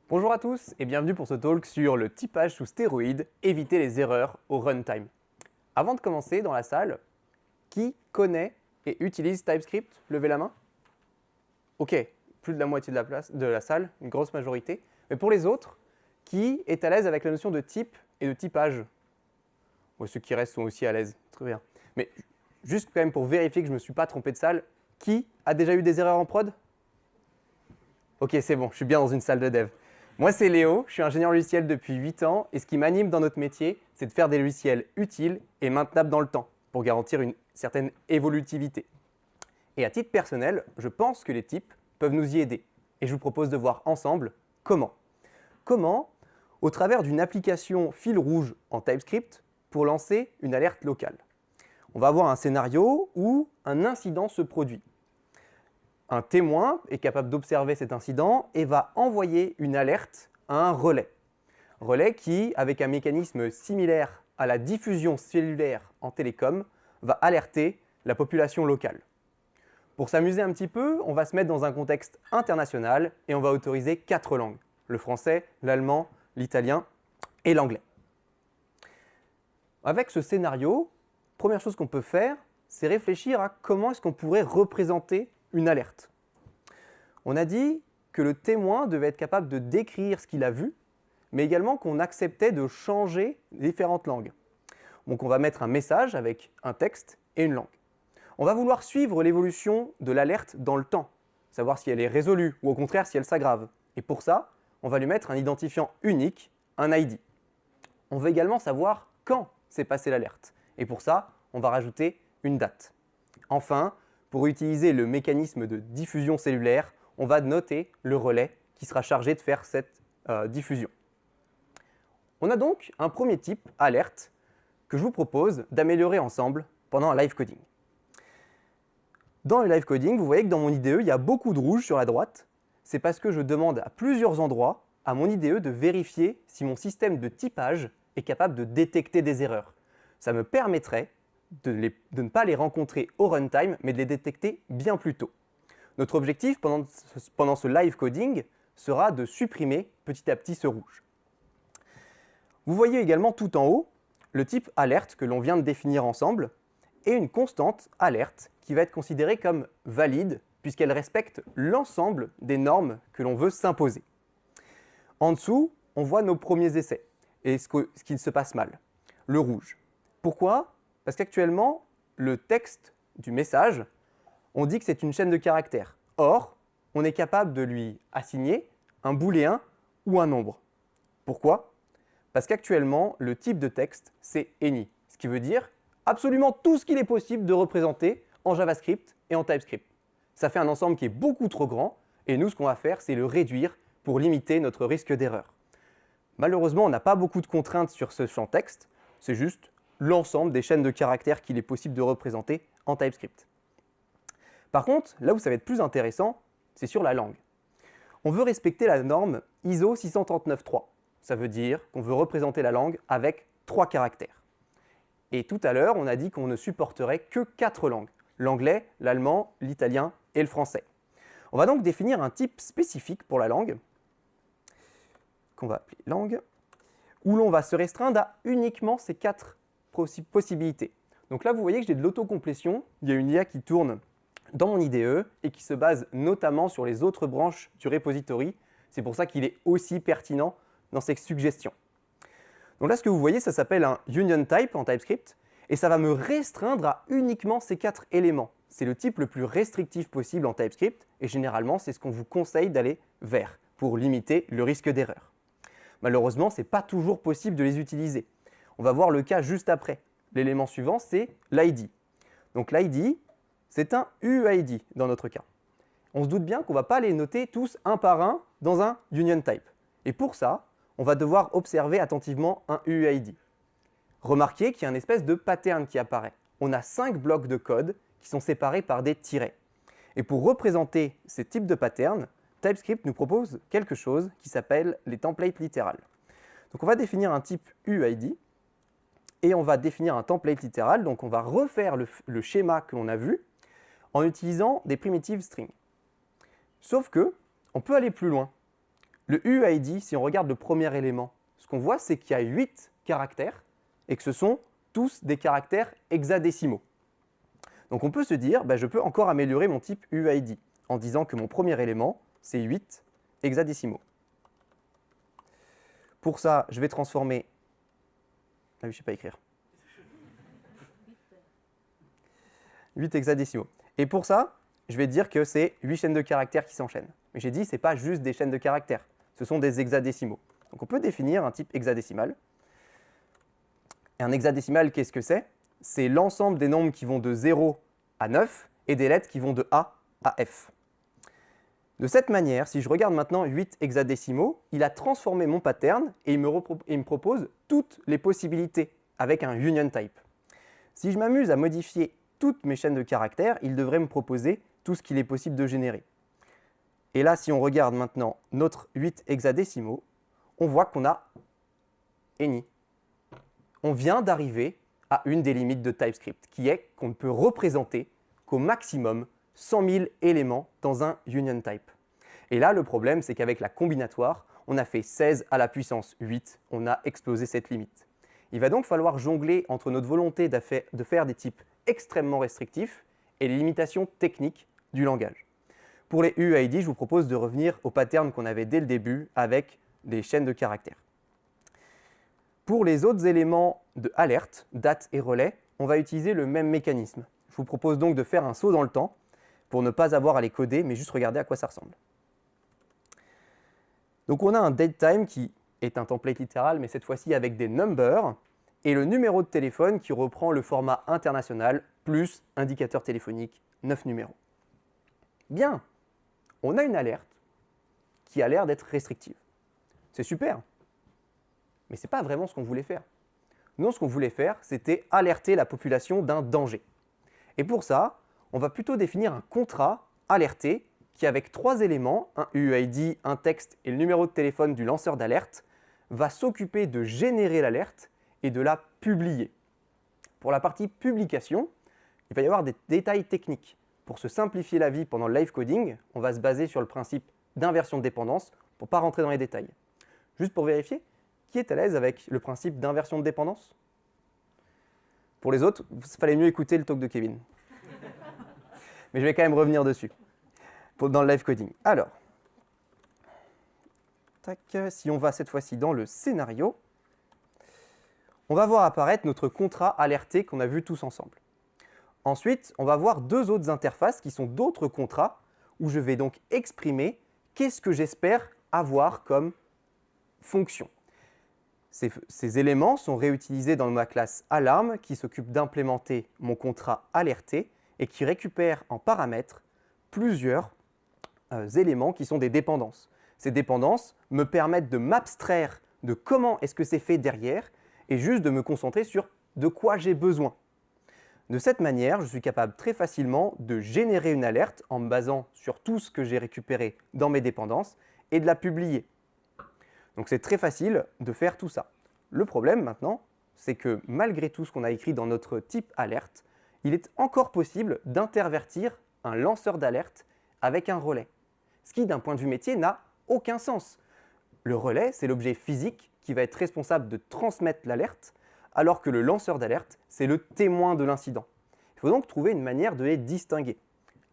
Bonjour à tous et bienvenue pour ce talk sur le typage sous stéroïdes, éviter les erreurs au runtime. Avant de commencer dans la salle, qui connaît et utilise TypeScript? Levez la main. Ok, plus de la moitié de la salle, une grosse majorité. Mais pour les autres, qui est à l'aise avec la notion de type et de typage? Ceux qui restent sont aussi à l'aise, très bien. Mais juste quand même pour vérifier que je ne me suis pas trompé de salle, qui a déjà eu des erreurs en prod? Ok, c'est bon, je suis bien dans une salle de dev. Moi, c'est Léo, je suis ingénieur logiciel depuis 8 ans et ce qui m'anime dans notre métier, c'est de faire des logiciels utiles et maintenables dans le temps pour garantir une certaine évolutivité. Et à titre personnel, je pense que les types peuvent nous y aider et je vous propose de voir ensemble comment. Comment? Au travers d'une application fil rouge en TypeScript pour lancer une alerte locale. On va avoir un scénario où un incident se produit. Un témoin est capable d'observer cet incident et va envoyer une alerte à un relais. Relais qui, avec un mécanisme similaire à la diffusion cellulaire en télécom, va alerter la population locale. Pour s'amuser un petit peu, on va se mettre dans un contexte international et on va autoriser 4 langues. Le français, l'allemand, l'italien et l'anglais. Avec ce scénario, première chose qu'on peut faire, c'est réfléchir à comment est-ce qu'on pourrait représenter une alerte. On a dit que le témoin devait être capable de décrire ce qu'il a vu, mais également qu'on acceptait de changer différentes langues. Donc on va mettre un message avec un texte et une langue. On va vouloir suivre l'évolution de l'alerte dans le temps, savoir si elle est résolue ou au contraire si elle s'aggrave. Et pour ça, on va lui mettre un identifiant unique, un ID. On veut également savoir quand s'est passée l'alerte. Et pour ça, on va rajouter une date. Enfin, pour utiliser le mécanisme de diffusion cellulaire, on va noter le relais qui sera chargé de faire cette diffusion. On a donc un premier type, alerte, que je vous propose d'améliorer ensemble pendant un live coding. Dans le live coding, vous voyez que dans mon IDE, il y a beaucoup de rouge sur la droite. C'est parce que je demande à plusieurs endroits à mon IDE de vérifier si mon système de typage est capable de détecter des erreurs. Ça me permettrait de ne pas les rencontrer au runtime, mais de les détecter bien plus tôt. Notre objectif pendant ce live coding sera de supprimer petit à petit ce rouge. Vous voyez également tout en haut le type alerte que l'on vient de définir ensemble et une constante alerte qui va être considérée comme valide puisqu'elle respecte l'ensemble des normes que l'on veut s'imposer. En dessous, on voit nos premiers essais et ce qui se passe mal, le rouge. Pourquoi? Parce qu'actuellement, le texte du message, on dit que c'est une chaîne de caractères. Or, on est capable de lui assigner un booléen ou un nombre. Pourquoi? Parce qu'actuellement, le type de texte, c'est any, ce qui veut dire absolument tout ce qu'il est possible de représenter en JavaScript et en TypeScript. Ça fait un ensemble qui est beaucoup trop grand, et nous, ce qu'on va faire, c'est le réduire pour limiter notre risque d'erreur. Malheureusement, on n'a pas beaucoup de contraintes sur ce champ texte, c'est juste l'ensemble des chaînes de caractères qu'il est possible de représenter en TypeScript. Par contre, là où ça va être plus intéressant, c'est sur la langue. On veut respecter la norme ISO 639.3. Ça veut dire qu'on veut représenter la langue avec 3 caractères. Et tout à l'heure, on a dit qu'on ne supporterait que 4 langues. L'anglais, l'allemand, l'italien et le français. On va donc définir un type spécifique pour la langue, qu'on va appeler langue, où l'on va se restreindre à uniquement ces 4 possibilités. Donc là, vous voyez que j'ai de l'autocomplétion. Il y a une IA qui tourne dans mon IDE et qui se base notamment sur les autres branches du repository. C'est pour ça qu'il est aussi pertinent dans ses suggestions. Donc là, ce que vous voyez, ça s'appelle un union type en TypeScript et ça va me restreindre à uniquement ces 4 éléments. C'est le type le plus restrictif possible en TypeScript et généralement, c'est ce qu'on vous conseille d'aller vers pour limiter le risque d'erreur. Malheureusement, ce n'est pas toujours possible de les utiliser. On va voir le cas juste après. L'élément suivant, c'est l'ID. Donc l'ID, c'est un UID dans notre cas. On se doute bien qu'on ne va pas les noter tous un par un dans un union type. Et pour ça, on va devoir observer attentivement un UID. Remarquez qu'il y a une espèce de pattern qui apparaît. On a 5 blocs de code qui sont séparés par des tirets. Et pour représenter ces types de patterns, TypeScript nous propose quelque chose qui s'appelle les templates littérales. Donc on va définir un type UID et on va définir un template littéral. Donc on va refaire le schéma que l'on a vu en utilisant des primitives string. Sauf que on peut aller plus loin. Le UUID, si on regarde le premier élément, ce qu'on voit, c'est qu'il y a 8 caractères et que ce sont tous des caractères hexadécimaux. Donc on peut se dire, je peux encore améliorer mon type UUID en disant que mon premier élément, c'est 8 hexadécimaux. Pour ça, je vais transformer... Ah oui, je ne sais pas écrire. 8 hexadécimaux. Et pour ça, je vais dire que c'est 8 chaînes de caractères qui s'enchaînent. Mais j'ai dit, ce n'est pas juste des chaînes de caractères, ce sont des hexadécimaux. Donc on peut définir un type hexadécimal. Et un hexadécimal, qu'est-ce que c'est? C'est l'ensemble des nombres qui vont de 0 à 9 et des lettres qui vont de A à F. De cette manière, si je regarde maintenant 8 hexadécimaux, il a transformé mon pattern et il me propose toutes les possibilités avec un union type. Si je m'amuse à modifier toutes mes chaînes de caractères, il devrait me proposer tout ce qu'il est possible de générer. Et là, si on regarde maintenant notre 8 hexadécimaux, on voit qu'on a any. On vient d'arriver à une des limites de TypeScript, qui est qu'on ne peut représenter qu'au maximum 100 000 éléments dans un union type. Et là, le problème, c'est qu'avec la combinatoire, on a fait 16 à la puissance 8, on a explosé cette limite. Il va donc falloir jongler entre notre volonté de faire des types extrêmement restrictifs et les limitations techniques du langage. Pour les UUID, je vous propose de revenir au pattern qu'on avait dès le début avec des chaînes de caractères. Pour les autres éléments de alerte, date et relais, on va utiliser le même mécanisme. Je vous propose donc de faire un saut dans le temps pour ne pas avoir à les coder, mais juste regarder à quoi ça ressemble. Donc on a un datetime qui est un template littéral, mais cette fois-ci avec des numbers, et le numéro de téléphone qui reprend le format international, plus indicateur téléphonique, 9 numéros. Bien, on a une alerte qui a l'air d'être restrictive. C'est super, mais ce n'est pas vraiment ce qu'on voulait faire. Nous, ce qu'on voulait faire, c'était alerter la population d'un danger. Et pour ça, on va plutôt définir un contrat alerté qui, avec 3 éléments, un UUID, un texte et le numéro de téléphone du lanceur d'alerte, va s'occuper de générer l'alerte et de la publier. Pour la partie publication, il va y avoir des détails techniques. Pour se simplifier la vie pendant le live coding, on va se baser sur le principe d'inversion de dépendance pour ne pas rentrer dans les détails. Juste pour vérifier, qui est à l'aise avec le principe d'inversion de dépendance? Pour les autres, il fallait mieux écouter le talk de Kevin. Mais je vais quand même revenir dessus dans le live coding. Alors, si on va cette fois-ci dans le scénario, on va voir apparaître notre contrat alerté qu'on a vu tous ensemble. Ensuite, on va voir 2 autres interfaces qui sont d'autres contrats où je vais donc exprimer qu'est-ce que j'espère avoir comme fonction. Ces éléments sont réutilisés dans ma classe Alarm qui s'occupe d'implémenter mon contrat alerté et qui récupère en paramètres plusieurs éléments qui sont des dépendances. Ces dépendances me permettent de m'abstraire de comment est-ce que c'est fait derrière et juste de me concentrer sur de quoi j'ai besoin. De cette manière, je suis capable très facilement de générer une alerte en me basant sur tout ce que j'ai récupéré dans mes dépendances et de la publier. Donc c'est très facile de faire tout ça. Le problème maintenant, c'est que malgré tout ce qu'on a écrit dans notre type alerte, il est encore possible d'intervertir un lanceur d'alerte avec un relais. Ce qui, d'un point de vue métier, n'a aucun sens. Le relais, c'est l'objet physique qui va être responsable de transmettre l'alerte, alors que le lanceur d'alerte, c'est le témoin de l'incident. Il faut donc trouver une manière de les distinguer.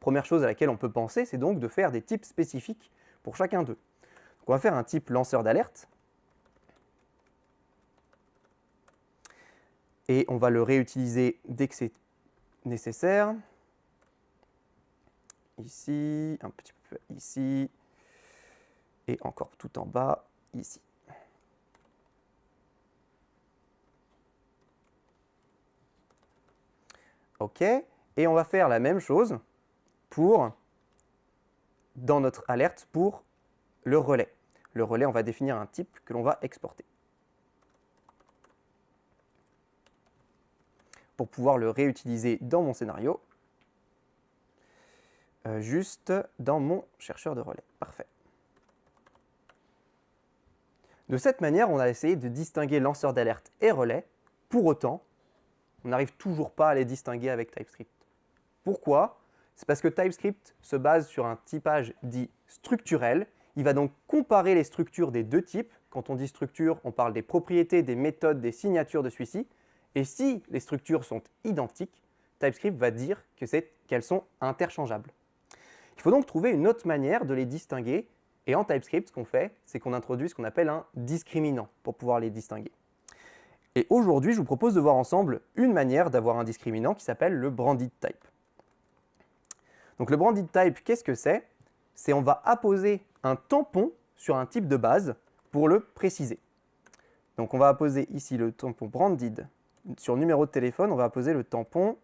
Première chose à laquelle on peut penser, c'est donc de faire des types spécifiques pour chacun d'eux. On va faire un type lanceur d'alerte, et on va le réutiliser dès que c'est nécessaire. Ici, un petit peu ici, et encore tout en bas, ici. OK, et on va faire la même chose dans notre alerte pour le relais. Le relais, on va définir un type que l'on va exporter. Pour pouvoir le réutiliser dans mon scénario, juste dans mon chercheur de relais. Parfait. De cette manière, on a essayé de distinguer lanceur d'alerte et relais. Pour autant, on n'arrive toujours pas à les distinguer avec TypeScript. Pourquoi? C'est parce que TypeScript se base sur un typage dit structurel. Il va donc comparer les structures des deux types. Quand on dit structure, on parle des propriétés, des méthodes, des signatures de celui-ci. Et si les structures sont identiques, TypeScript va dire qu'elles sont interchangeables. Il faut donc trouver une autre manière de les distinguer. Et en TypeScript, ce qu'on fait, c'est qu'on introduit ce qu'on appelle un discriminant pour pouvoir les distinguer. Et aujourd'hui, je vous propose de voir ensemble une manière d'avoir un discriminant qui s'appelle le branded type. Donc le branded type, qu'est-ce que c'est? C'est on va apposer un tampon sur un type de base pour le préciser. Donc on va apposer ici le tampon branded sur numéro de téléphone, on va apposer le tampon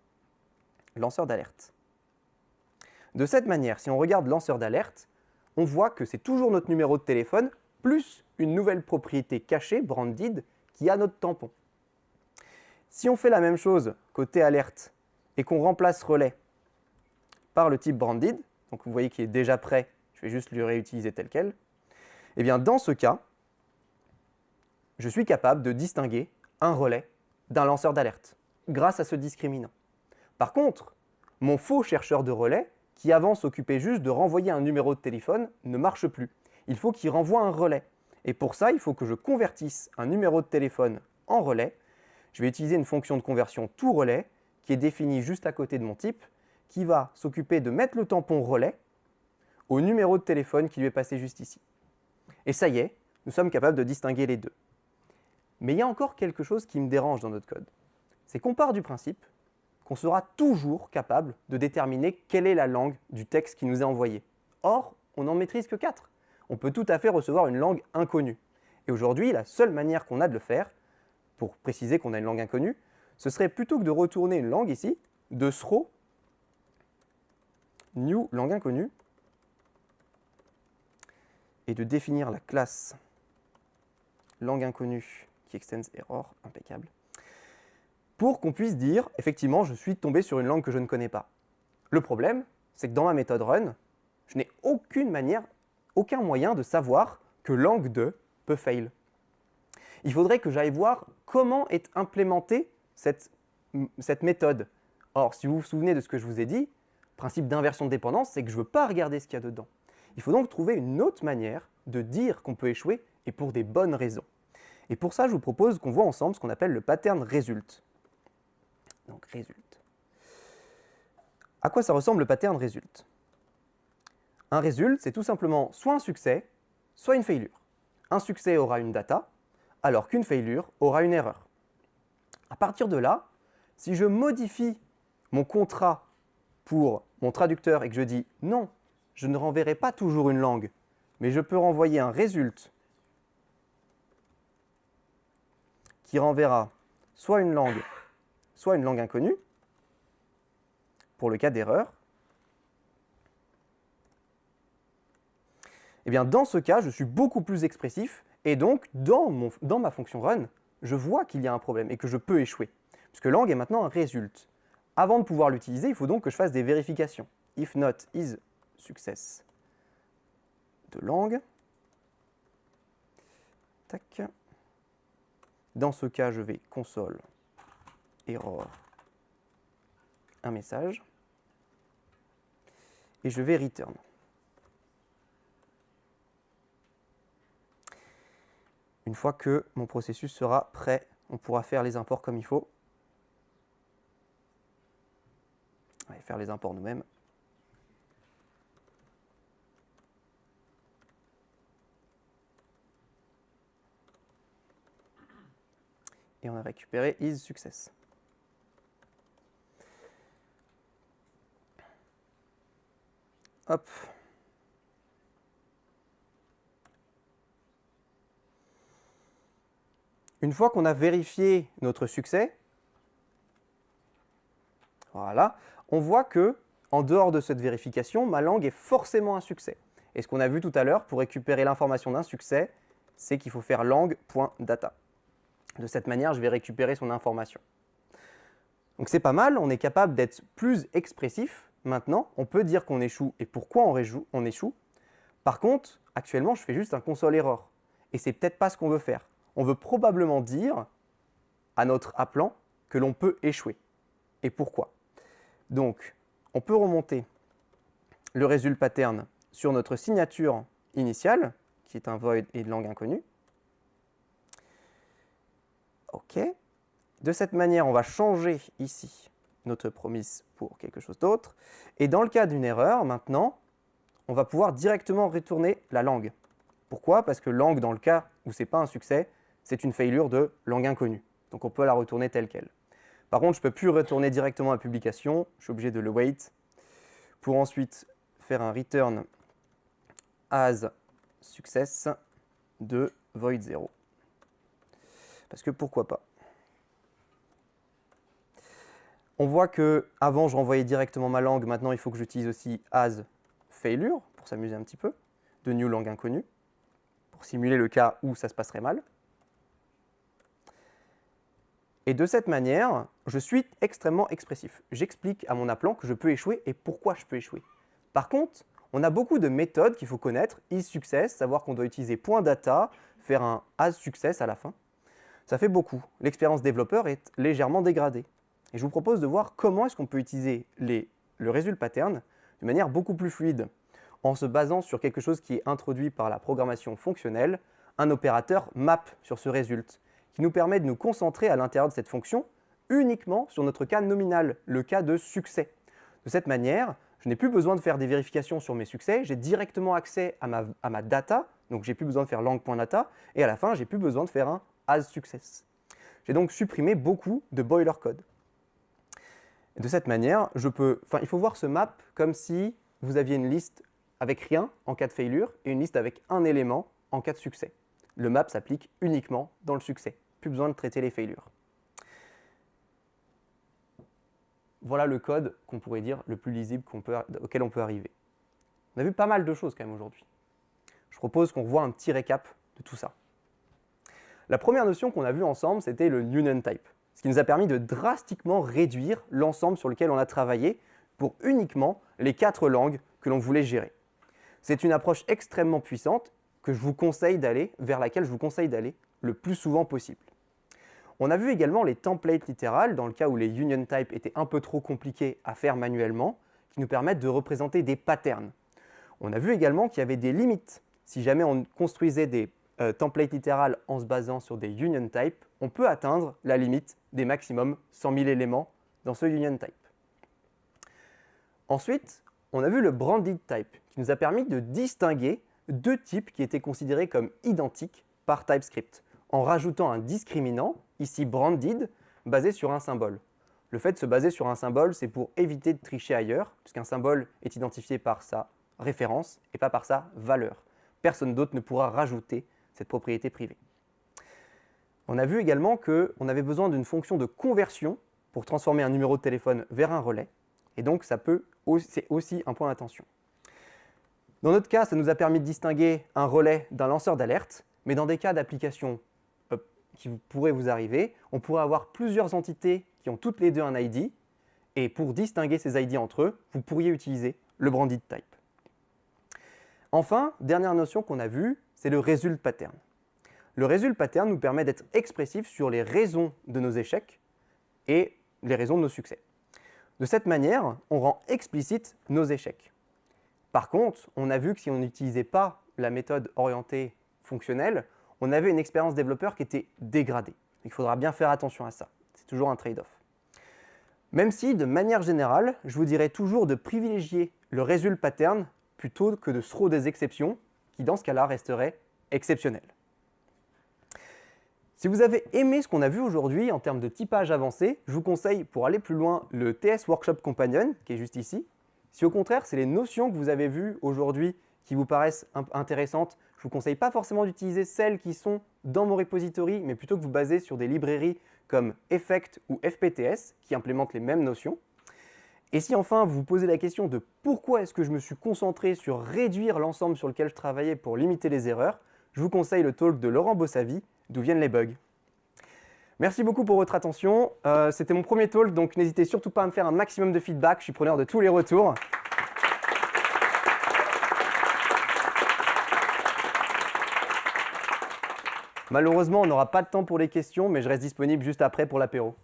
lanceur d'alerte. De cette manière, si on regarde lanceur d'alerte, on voit que c'est toujours notre numéro de téléphone plus une nouvelle propriété cachée, branded, qui a notre tampon. Si on fait la même chose côté alerte et qu'on remplace relais par le type branded, donc vous voyez qu'il est déjà prêt, je vais juste le réutiliser tel quel, et bien dans ce cas, je suis capable de distinguer un relais d'un lanceur d'alerte grâce à ce discriminant. Par contre, mon faux chercheur de relais, qui avant s'occupait juste de renvoyer un numéro de téléphone, ne marche plus. Il faut qu'il renvoie un relais. Et pour ça, il faut que je convertisse un numéro de téléphone en relais. Je vais utiliser une fonction de conversion toRelais qui est définie juste à côté de mon type, qui va s'occuper de mettre le tampon relais au numéro de téléphone qui lui est passé juste ici. Et ça y est, nous sommes capables de distinguer les deux. Mais il y a encore quelque chose qui me dérange dans notre code. C'est qu'on part du principe qu'on sera toujours capable de déterminer quelle est la langue du texte qui nous est envoyé. Or, on n'en maîtrise que 4. On peut tout à fait recevoir une langue inconnue. Et aujourd'hui, la seule manière qu'on a de le faire, pour préciser qu'on a une langue inconnue, ce serait plutôt que de retourner une langue ici, de throw new langue inconnue, et de définir la classe langue inconnue qui extends error, impeccable, pour qu'on puisse dire, effectivement, je suis tombé sur une langue que je ne connais pas. Le problème, c'est que dans ma méthode run, je n'ai aucun moyen de savoir que langue 2 peut fail. Il faudrait que j'aille voir comment est implémentée cette méthode. Or, si vous vous souvenez de ce que je vous ai dit, le principe d'inversion de dépendance, c'est que je ne veux pas regarder ce qu'il y a dedans. Il faut donc trouver une autre manière de dire qu'on peut échouer et pour des bonnes raisons. Et pour ça, je vous propose qu'on voit ensemble ce qu'on appelle le pattern result. Donc, result. À quoi ça ressemble le pattern result? Un result, c'est tout simplement soit un succès, soit une failure. Un succès aura une data, alors qu'une failure aura une erreur. À partir de là, si je modifie mon contrat pour mon traducteur et que je dis non, je ne renverrai pas toujours une langue, mais je peux renvoyer un result qui renverra soit une langue inconnue, pour le cas d'erreur, eh bien dans ce cas, je suis beaucoup plus expressif et donc dans ma fonction run, je vois qu'il y a un problème et que je peux échouer. Puisque langue est maintenant un result. Avant de pouvoir l'utiliser, il faut donc que je fasse des vérifications. If not is success de langue. Tac. Dans ce cas, je vais console error un message et je vais return. Une fois que mon processus sera prêt, on pourra faire les imports comme il faut. On va faire les imports nous-mêmes. Et on a récupéré is success. Hop. Une fois qu'on a vérifié notre succès, voilà, on voit que, en dehors de cette vérification, ma langue est forcément un succès. Et ce qu'on a vu tout à l'heure, pour récupérer l'information d'un succès, c'est qu'il faut faire lang.data. De cette manière, je vais récupérer son information. Donc c'est pas mal, on est capable d'être plus expressif. Maintenant, on peut dire qu'on échoue et pourquoi on échoue. Par contre, actuellement, je fais juste un console error. Et c'est peut-être pas ce qu'on veut faire. On veut probablement dire à notre appelant que l'on peut échouer. Et pourquoi? Donc, on peut remonter le result pattern sur notre signature initial, qui est un void et de langue inconnue. OK. De cette manière, on va changer ici notre promise pour quelque chose d'autre. Et dans le cas d'une erreur, maintenant, on va pouvoir directement retourner la langue. Pourquoi? Parce que langue, dans le cas où ce n'est pas un succès, c'est une failure de langue inconnue. Donc on peut la retourner telle qu'elle. Par contre, je ne peux plus retourner directement à publication, je suis obligé de le wait pour ensuite faire un return as success de void 0. Parce que pourquoi pas? On voit que avant je renvoyais directement ma langue, maintenant il faut que j'utilise aussi as failure, pour s'amuser un petit peu, de new langue inconnue, pour simuler le cas où ça se passerait mal. Et de cette manière, je suis extrêmement expressif. J'explique à mon appelant que je peux échouer et pourquoi je peux échouer. Par contre, on a beaucoup de méthodes qu'il faut connaître, isSuccess, savoir qu'on doit utiliser .data, faire un asSuccess à la fin. Ça fait beaucoup. L'expérience développeur est légèrement dégradée. Et je vous propose de voir comment est-ce qu'on peut utiliser le result pattern de manière beaucoup plus fluide, en se basant sur quelque chose qui est introduit par la programmation fonctionnelle, un opérateur map sur ce result, qui nous permet de nous concentrer à l'intérieur de cette fonction uniquement sur notre cas nominal, le cas de succès. De cette manière, je n'ai plus besoin de faire des vérifications sur mes succès, j'ai directement accès à ma data, donc j'ai plus besoin de faire lang.data, et à la fin, j'ai plus besoin de faire un asSuccess. J'ai donc supprimé beaucoup de boiler code. Et de cette manière, il faut voir ce map comme si vous aviez une liste avec rien en cas de failure et une liste avec un élément en cas de succès. Le map s'applique uniquement dans le succès. Plus besoin de traiter les failures. Voilà le code qu'on pourrait dire le plus lisible auquel on peut arriver. On a vu pas mal de choses quand même aujourd'hui. Je propose qu'on revoie un petit récap de tout ça. La première notion qu'on a vue ensemble, c'était le union type, ce qui nous a permis de drastiquement réduire l'ensemble sur lequel on a travaillé pour uniquement les 4 langues que l'on voulait gérer. C'est une approche extrêmement puissante vers laquelle je vous conseille d'aller le plus souvent possible. On a vu également les templates littérales, dans le cas où les union types étaient un peu trop compliqués à faire manuellement, qui nous permettent de représenter des patterns. On a vu également qu'il y avait des limites. Si jamais on construisait des templates littérales en se basant sur des union types, on peut atteindre la limite des maximum 100 000 éléments dans ce union type. Ensuite, on a vu le branded type, qui nous a permis de distinguer 2 types qui étaient considérés comme identiques par TypeScript, en rajoutant un discriminant, ici branded, basé sur un symbole. Le fait de se baser sur un symbole, c'est pour éviter de tricher ailleurs, puisqu'un symbole est identifié par sa référence et pas par sa valeur. Personne d'autre ne pourra rajouter cette propriété privée. On a vu également qu'on avait besoin d'une fonction de conversion pour transformer un numéro de téléphone vers un relais, et donc c'est aussi un point d'attention. Dans notre cas, ça nous a permis de distinguer un relais d'un lanceur d'alerte, mais dans des cas d'application qui pourraient vous arriver, on pourrait avoir plusieurs entités qui ont toutes les deux un ID, et pour distinguer ces ID entre eux, vous pourriez utiliser le branded type. Enfin, dernière notion qu'on a vue, c'est le result pattern. Le result pattern nous permet d'être expressif sur les raisons de nos échecs et les raisons de nos succès. De cette manière, on rend explicite nos échecs. Par contre, on a vu que si on n'utilisait pas la méthode orientée fonctionnelle, on avait une expérience développeur qui était dégradée. Il faudra bien faire attention à ça. C'est toujours un trade-off. Même si, de manière générale, je vous dirais toujours de privilégier le result pattern plutôt que de throw des exceptions, qui dans ce cas-là resteraient exceptionnelles. Si vous avez aimé ce qu'on a vu aujourd'hui en termes de typage avancé, je vous conseille pour aller plus loin le TS Workshop Companion, qui est juste ici. Si au contraire, c'est les notions que vous avez vues aujourd'hui qui vous paraissent intéressantes, je ne vous conseille pas forcément d'utiliser celles qui sont dans mon repository, mais plutôt que vous baser sur des librairies comme Effect ou FPTS qui implémentent les mêmes notions. Et si enfin vous vous posez la question de pourquoi est-ce que je me suis concentré sur réduire l'ensemble sur lequel je travaillais pour limiter les erreurs, je vous conseille le talk de Laurent Bossavi, D'où viennent les bugs. Merci beaucoup pour votre attention. C'était mon premier talk, donc n'hésitez surtout pas à me faire un maximum de feedback. Je suis preneur de tous les retours. Malheureusement, on n'aura pas de temps pour les questions, mais je reste disponible juste après pour l'apéro.